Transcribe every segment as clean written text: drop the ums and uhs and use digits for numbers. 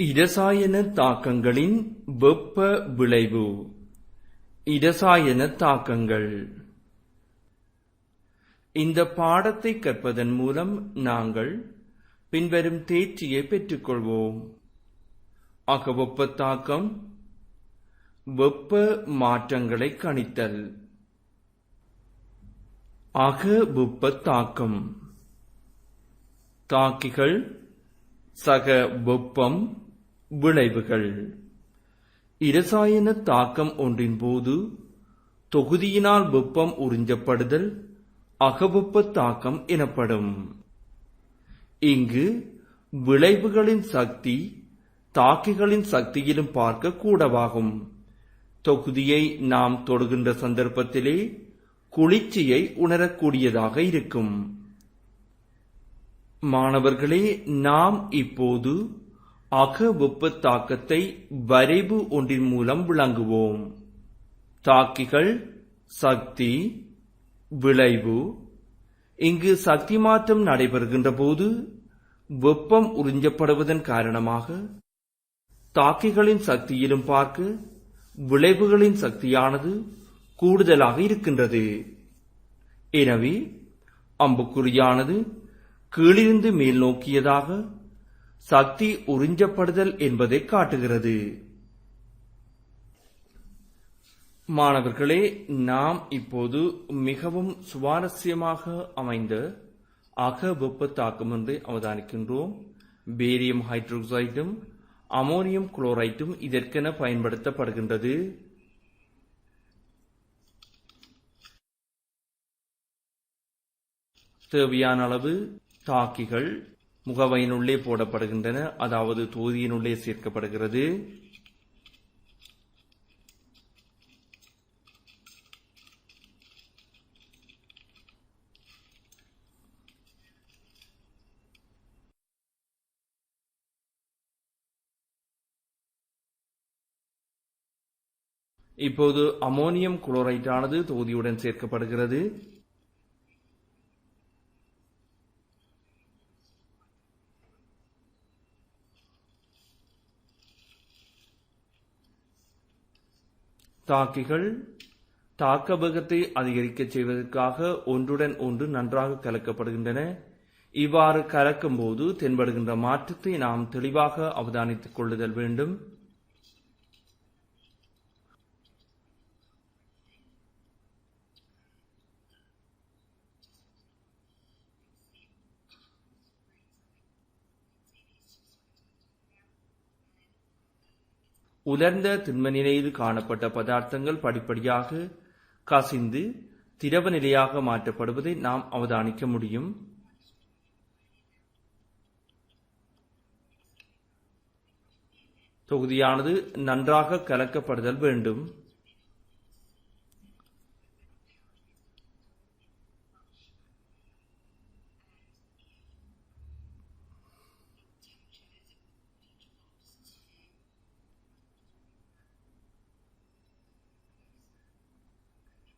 இரசாயன தாக்கங்களின் வெப்ப விளைவு. இரசாயன தாக்கங்கள். இந்த பாடத்தை கற்பதன் மூலம் நாங்கள் பின்வரும் தேர்ச்சியை பெற்றுக்கொள்வோம். அகவெப்ப தாக்கம், வெப்ப மாற்றங்களை கணித்தல். அகவெப்ப தாக்கம். தாக்கிகள், சக வெப்பம், விளைவுகள். இரசாயன தாக்கம் ஒன்றின் போது தொகுதியினால் வெப்பம் உறிஞ்சப்படுதல் அகவெப்ப தாக்கம் எனப்படும். இங்கு விளைவுகளின் சக்தி தாக்கிகளின் சக்தியிலும் பார்க்க கூடவாகும். தொகுதியை நாம் தொடுகின்ற சந்தர்ப்பத்திலே குளிர்ச்சியை உணரக்கூடியதாக இருக்கும். மாணவர்களே, நாம் இப்போது அகவெப்ப தாக்கத்தை வரைவு ஒன்றின் மூலம் விளங்குவோம். தாக்கிகள், சக்தி, விளைவு. இங்கு சக்தி மாற்றம் நடைபெறுகின்ற போது வெப்பம் உறிஞ்சப்படுவதன் காரணமாக தாக்கிகளின் சக்தியிலும் பார்க்க விளைவுகளின் சக்தியானது கூடுதலாக இருக்கின்றது. எனவே அம்புக்குறியானது கீழிருந்து மேல் நோக்கியதாக சக்தி உறிஞ்சப்படுதல் என்பதை காட்டுகிறது. மாணவர்களே, நாம் இப்போது மிகவும் சுவாரஸ்யமாக அமைந்த அகவெப்ப தாக்கம் ஒன்றை அவதானிக்கின்றோம். பேரியம் ஹைட்ரோக்சைடும் அமோனியம் குளோரைடும் இதற்கென பயன்படுத்தப்படுகின்றது. தேவையான அளவு தாக்கிகள் முகவையினுள்ளே போடப்படுகின்றன, அதாவது தொகுதியினுள்ளே சேர்க்கப்படுகிறது. இப்போது அமோனியம் குளோரைடானது தொகுதியுடன் சேர்க்கப்படுகிறது. தாக்கிகள் தாக்க வேகத்தை அதிகரிக்க செய்வதற்காக ஒன்றுடன் ஒன்று நன்றாக கலக்கப்படுகின்றன. இவ்வாறு கலக்கும் போது தென்படுகின்ற மாற்றத்தை நாம் தெளிவாக அவதானித்துக் கொள்ளுதல் வேண்டும். உலர்ந்த திண்ம நிலையில் காணப்பட்ட பதார்த்தங்கள் படிப்படியாக கசிந்து திரவ நிலையாக மாற்றப்படுவதை நாம் அவதானிக்க முடியும். தொகுதியானது நன்றாக கலக்கப்படுதல் வேண்டும்.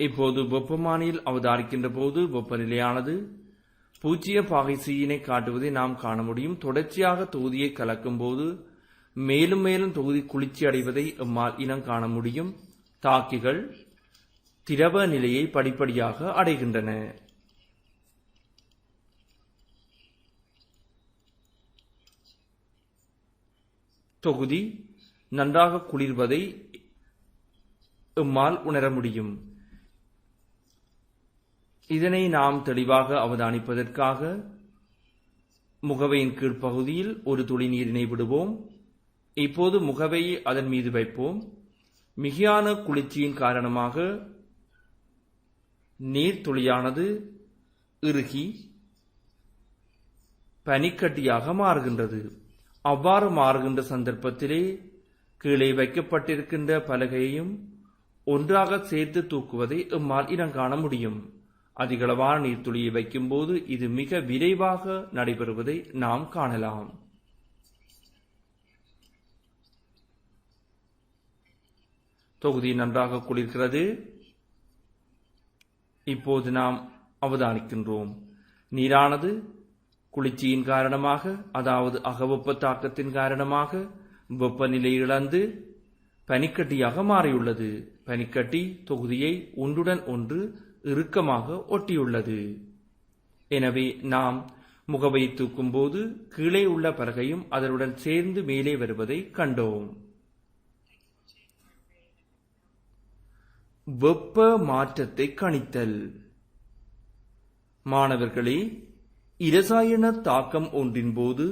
இப்போது வெப்பமானியில் அவதானிக்கின்ற போது வெப்பநிலையானது 0 பாகை C-யினை காட்டுவதை நாம் காண முடியும். தொடர்ச்சியாக தொகுதியை கலக்கும் போது மேலும் மேலும் தொகுதி குளிர்ச்சி அடைவதை எம்மால் இனம் காண முடியும். தாக்கிகள் திரவ நிலையை படிப்படியாக அடைகின்றன. தொகுதி நன்றாக குளிர்வதை எம்மால் உணர முடியும். இதனை நாம் தெளிவாக அவதானிப்பதற்காக முகவையின் கீழ்ப்பகுதியில் ஒரு துளி நீரினை விடுவோம். இப்போது முகவையை அதன் மீது வைப்போம். மிகையான குளிர்ச்சியின் காரணமாக நீர் துளியானது இறுகி பனிக்கட்டியாக மாறுகின்றது. அவ்வாறு மாறுகின்ற சந்தர்ப்பத்திலே கீழே வைக்கப்பட்டிருக்கின்ற பலகையையும் ஒன்றாக சேர்த்து தூக்குவதை எம்மால் இனம் காண முடியும். அதிகளவான நீர்த்துளியை வைக்கும்போது இது மிக விரைவாக நடைபெறுவதை நாம் காணலாம். தொகுதி நன்றாக குளிர்கிறது. இப்போது நாம் அவதானிக்கின்றோம். நீரானது குளிர்ச்சியின் காரணமாக, அதாவது அகவெப்ப தாக்கத்தின் காரணமாக வெப்பநிலை இழந்து பனிக்கட்டியாக மாறியுள்ளது. பனிக்கட்டி தொகுதியை ஒன்றுடன் ஒன்று இறுக்கமாக ஒட்டியுள்ளது. எனவே நாம் முகவை தூக்கும் போது கீழே உள்ள பலகையும் அதனுடன் சேர்ந்து மேலே வருவதை கண்டோம். வெப்ப மாற்றத்தை கணித்தல். மாணவர்களே, இரசாயன தாக்கம் ஒன்றின் போது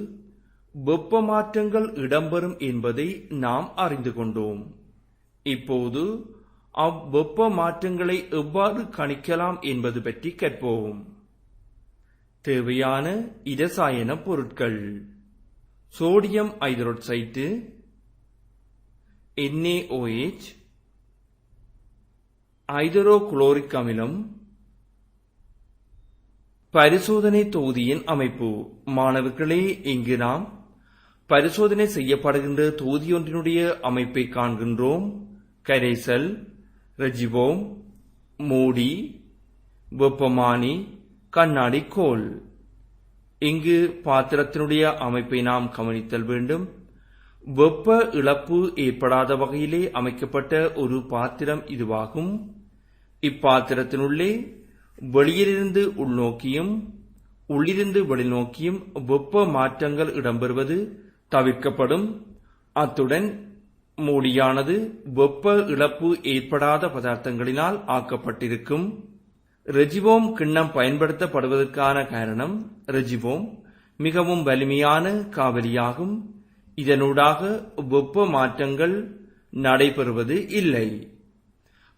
வெப்ப மாற்றங்கள் இடம்பெறும் என்பதை நாம் அறிந்து கொண்டோம். இப்போது அவ்வெப்ப மாற்றங்களை எவ்வாறு கணிக்கலாம் என்பது பற்றி கற்போம். தேவையான இரசாயன பொருட்கள்: சோடியம் ஐதரோட்சைட்டு, NaOH, ஐதரோகுளோரிக் அமிலம். பரிசோதனை தொகுதியின் அமைப்பு. மாணவர்களே, இங்கு நாம் பரிசோதனை செய்யப்படுகின்ற தொகுதியொன்றினுடைய அமைப்பை காண்கின்றோம். கரைசல், ரெஜிவோம், மூடி, வெப்பமானி, கண்ணாடி கோல். இங்கு பாத்திரத்தினுடைய அமைப்பை நாம் கவனித்தல் வேண்டும். வெப்ப இழப்பு ஏற்படாத வகையிலே அமைக்கப்பட்ட ஒரு பாத்திரம் இதுவாகும். இப்பாத்திரத்தினுள்ளே வெளியிலிருந்து உள்நோக்கியும் உள்ளிருந்து வெளிநோக்கியும் வெப்ப மாற்றங்கள் இடம்பெறுவது தவிர்க்கப்படும். அத்துடன் மூடியானது வெப்ப இழப்பு ஏற்படாத பதார்த்தங்களினால் ஆக்கப்பட்டிருக்கும். ரெஜிவோம் கிண்ணம் பயன்படுத்தப்படுவதற்கான காரணம், ரெஜிவோம் மிகவும் வலிமையான காவலியாகும். இதனூடாக வெப்ப மாற்றங்கள் நடைபெறுவது இல்லை.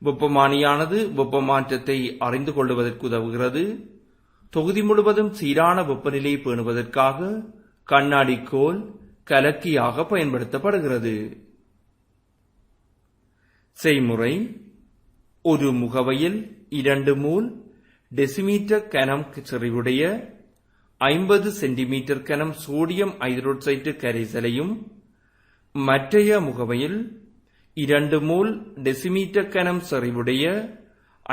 வெப்பமானியானது வெப்ப மாற்றத்தை அறிந்து கொள்வதற்கு உதவுகிறது. தொகுதி முழுவதும் சீரான வெப்பநிலை பேணுவதற்காக கண்ணாடி கோல் கலக்கியாக பயன்படுத்தப்படுகிறது. செய்முறை: ஒரு முகவையில் 2 மூல் டெசிமீட்டர் கனம் செறிவுடைய 50 சென்டிமீட்டர் கனம் சோடியம் ஐதரோட்சைட்டு கரைசலையும், மற்றைய முகவையில் 2 மூல் டெசிமீட்டர் கனம் செறிவுடைய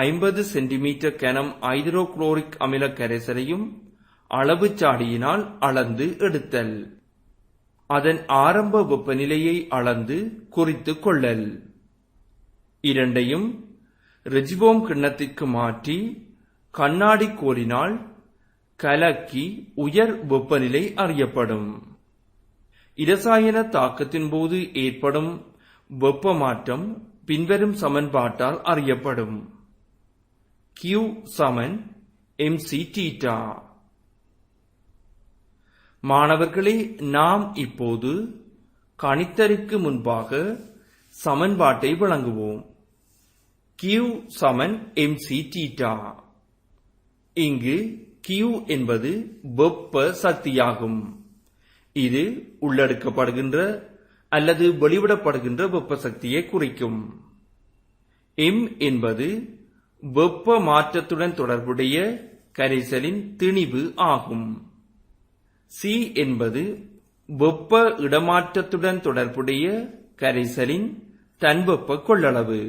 50 சென்டிமீட்டர் கனம் ஐதரோகுளோரிக் அமில கரைசலையும் அளவு சாடியினால் அளந்து எடுத்தல். அதன் ஆரம்ப வெப்பநிலையை அளந்து குறித்துக் கொள்ளல். இரண்டையும் ரெஜிவோம் கிண்ணத்திற்கு மாற்றி கண்ணாடி கோலினால் கலக்கி உயர் வெப்பநிலை அறியப்படும். இரசாயன தாக்கத்தின் போது ஏற்படும் வெப்ப மாற்றம் பின்வரும் சமன்பாட்டால் அறியப்படும். Q = mc². மாணவர்களே, நாம் இப்போது கணித்தலுக்கு முன்பாக சமன்பாட்டை வழங்குவோம். Q = mc². இங்கு Q என்பது வெப்ப சக்தியாகும். இது உள்ளெடுக்கப்படுகின்ற அல்லது வெளிவிடப்படுகின்ற வெப்ப சக்தியை குறிக்கும். m என்பது வெப்ப மாற்றத்துடன் தொடர்புடைய கரைசலின் திணிவு ஆகும். C என்பது வெப்ப இடமாற்றத்துடன் தொடர்புடைய கரைசலின் தன்வெப்ப கொள்ளளவு.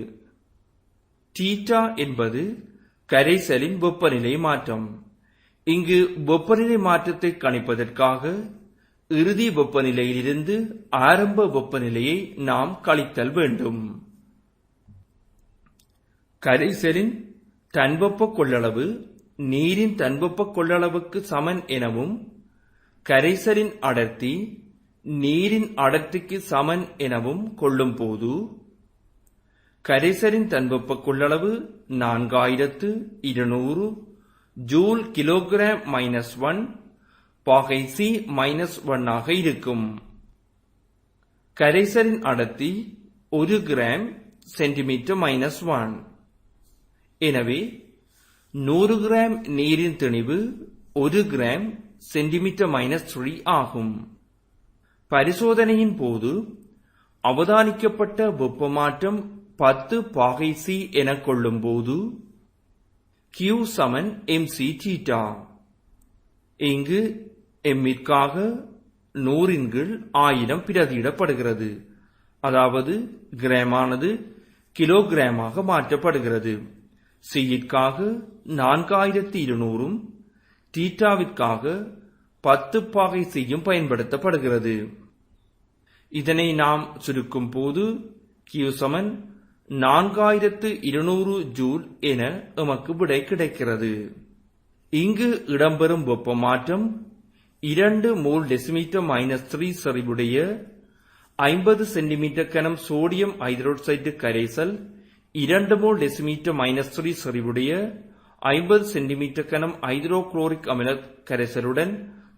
θ என்பது கரைசலின் வெப்பநிலை மாற்றம். இங்கு வெப்பநிலை மாற்றத்தை கணிப்பதற்காக இறுதி வெப்பநிலையிலிருந்து ஆரம்ப வெப்பநிலையை நாம் கழித்தல் வேண்டும். கரைசலின் தன்வெப்ப கொள்ளளவு நீரின் தன்வெப்ப கொள்ளளவுக்கு சமன் எனவும், கரைசலின் அடர்த்தி நீரின் அடர்த்திக்கு சமன் எனவும் கொள்ளும் போது கரைசலின் தன்வெப்ப கொள்ளளவு 4200 ஜூல் கிலோகிராம் -1 பாகை C -1 ஆக இருக்கும். கரைசலின் அடர்த்தி 1 கிராம் சென்டிமீட்டர் -1. எனவே 100 கிராம் நீரின் திணிவு 1 கிராம் சென்டிமீட்டர் -3 ஆகும். பரிசோதனையின் போது அவதானிக்கப்பட்ட வெப்ப மாற்றம் 10 பாகை C என கொள்ளும் போது Q = mc². இங்கு m-ற்காக 100/1000 பிரதியிடப்படுகிறது. அதாவது கிராமானது கிலோகிராமாக மாற்றப்படுகிறது. C-ற்காக 4200 θவிற்காக 10 பாகை C பயன்படுத்தப்படுகிறது. இதனை நாம் சுருக்கும் போது Q சமன் 4200 ஜூல் என எமக்கு விடை கிடைக்கிறது. இங்கு இடம்பெறும் வெப்ப மாற்றம் 2 மோல் டெசிமீட்டர் -3 செறிவுடைய 50 சென்டிமீட்டர் கனம் சோடியம் ஹைட்ரோக்சைடு கரைசல் 2 மோல் டெசிமீட்டர் -3 செறிவுடைய 50 சென்டிமீட்டர் கனம் ஹைட்ரோகுளோரிக் அமில கரைசலுடன்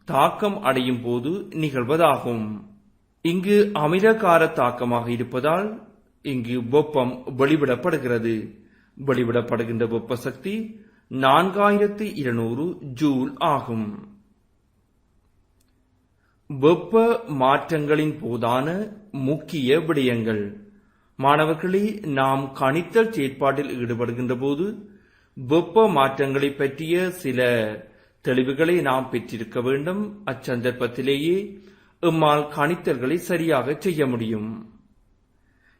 தாக்கம் அடையும் போது நிகழ்வதாகும். இங்கு அமிலகார தாக்கமாக இருப்பதால் இங்கு வெப்பம் வெளிவிடப்படுகிறது. வெளிவிடப்படுகின்ற வெப்ப சக்தி 4200 ஜூல் ஆகும். வெப்ப மாற்றங்களின் போதான முக்கிய விடயங்கள். மாணவர்களே, நாம் கணித்தல் செயற்பாட்டில் ஈடுபடுகின்ற போது வெப்ப மாற்றங்களை பற்றிய சில தெளிவுகளை நாம் பெற்றிருக்க வேண்டும். அச்சந்தர்ப்பத்திலேயே எம்மால் கணித்தல்களை சரியாக செய்ய முடியும்.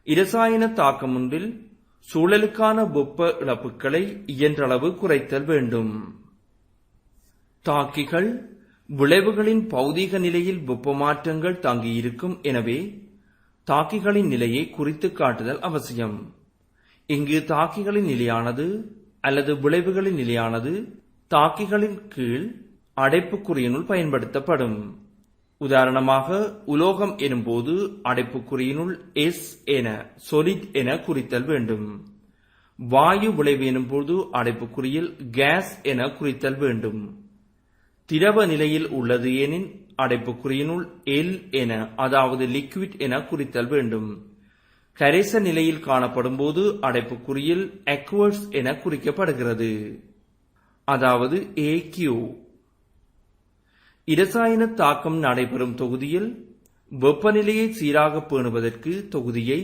இரசாயன தாக்கம் ஒன்றில் சூழலுக்கான வெப்ப இழப்புகளை இயன்றளவு குறைத்தல் வேண்டும். தாக்கிகள் விளைவுகளின் பௌதீக நிலையில் வெப்ப மாற்றங்கள் தங்கியிருக்கும். எனவே தாக்கிகளின் நிலையை குறித்து காட்டுதல் அவசியம். இங்கு தாக்கிகளின் நிலையானது அல்லது விளைவுகளின் நிலையானது தாக்கிகளின் கீழ் அடைப்புக்குறியினுள் பயன்படுத்தப்படும். உதாரணமாக, உலோகம் எனும்போது அடைப்புக்குறியினுள் எஸ் என சொலிட் என குறித்தல் வேண்டும். வாயு விளைவு எனும்போது அடைப்புக்குறியில் கேஸ் என குறித்தல் வேண்டும். திரவ நிலையில் உள்ளது எனின் அடைப்புக்குறியினுள் எல் என, அதாவது லிக்விட் என குறித்தல் வேண்டும். கரைச நிலையில் காணப்படும் போது அடைப்புக்குறியில் அக்வஸ் என குறிக்கப்படுகிறது, அதாவது AQ. இரசாயன தாக்கம் நடைபெறும் தொகுதியில் வெப்பநிலையை சீராக பேணுவதற்கு தொகுதியை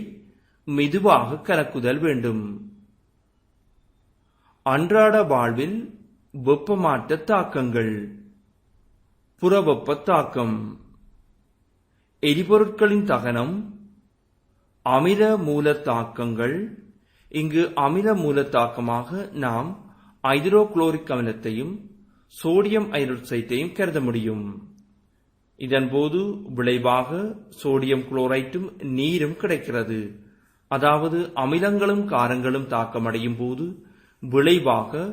மெதுவாக கலக்குதல் வேண்டும். அன்றாட வாழ்வில் வெப்பமாற்ற தாக்கங்கள். புறவெப்ப தாக்கம், எரிபொருட்களின் தகனம், அமில மூல தாக்கங்கள். இங்கு அமில மூல தாக்கமாக நாம் ஹைட்ரோகுளோரிக் அமிலத்தையும் சோடியம் ஹைட்ரோக்சைடையும் கருத முடியும். இதன்போது விளைவாக சோடியம் குளோரைட்டும் நீரும் கிடைக்கிறது. அதாவது அமிலங்களும் காரங்களும் தாக்கமடையும் போது விளைவாக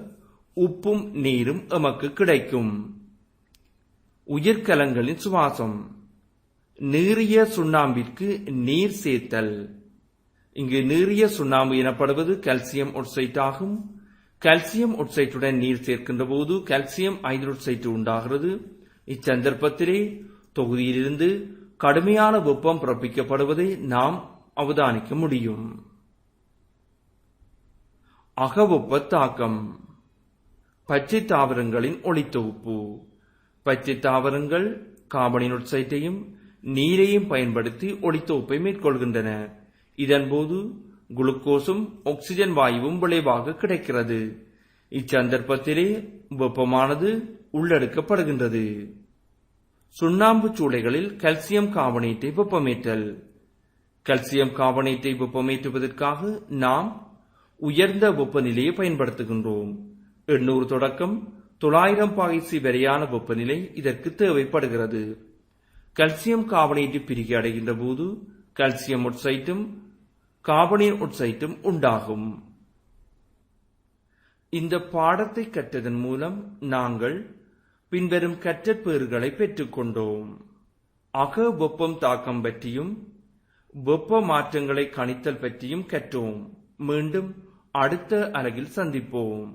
உப்பும் நீரும் எமக்கு கிடைக்கும். உயிர்கலங்களின் சுவாசம். நீரிய சுண்ணாம்பிற்கு நீர் சேர்த்தல். இங்கு நீரிய சுண்ணாம்பு எனப்படுவது கால்சியம் ஒட்சைட் ஆகும். கால்சியம் ஒட்சைட்டுடன் நீர் சேர்க்கின்ற போது கால்சியம் ஹைட்ரோக்சைடு உண்டாகிறது. இச்சந்தர்ப்பத்திலே தொகுதியிலிருந்து கடுமையான வெப்பம் பிறப்பிக்கப்படுவதை நாம் அவதானிக்க முடியும். அகவெப்ப தாக்கம். பச்சை தாவரங்களின் ஒளித்தொகுப்பு. பச்சை தாவரங்கள் கார்பன் ஒட்சைட்டையும் நீரையும் பயன்படுத்தி ஒளித்தொகுப்பை மேற்கொள்கின்றன. இதன்போது குளுக்கோஸும் ஆக்சிஜன் வாயுவும் விளைவாக கிடைக்கிறது. இச்சந்தர்ப்பத்திலே வெப்பமானது உள்ளெடுக்கப்படுகின்றது. சுண்ணாம்பு சூளைகளில் கால்சியம் கார்பனேட்டை வெப்பமேற்றல். கால்சியம் கார்பனேட்டை வெப்பமேற்றுவதற்காக நாம் உயர்ந்த வெப்பநிலையை பயன்படுத்துகின்றோம். 800 தொடக்கம் 900 பாகை வரையான வெப்பநிலை இதற்கு தேவைப்படுகிறது. கால்சியம் கார்பனேட்டு பிரிகை அடைகின்ற போது கால்சியம் ஒட்சைட்டும் கார்பனேட் ஒட்சைட்டும் உண்டாகும். இந்த பாடத்தை கற்றதன் மூலம் நாங்கள் பின்வரும் கற்றற்பேறுகளை பெற்றுக்கொண்டோம். அக வெப்பம் தாக்கம் பற்றியும் வெப்ப மாற்றங்களை கணித்தல் பற்றியும் கற்றோம். மீண்டும் அடுத்த அலகில் சந்திப்போம்.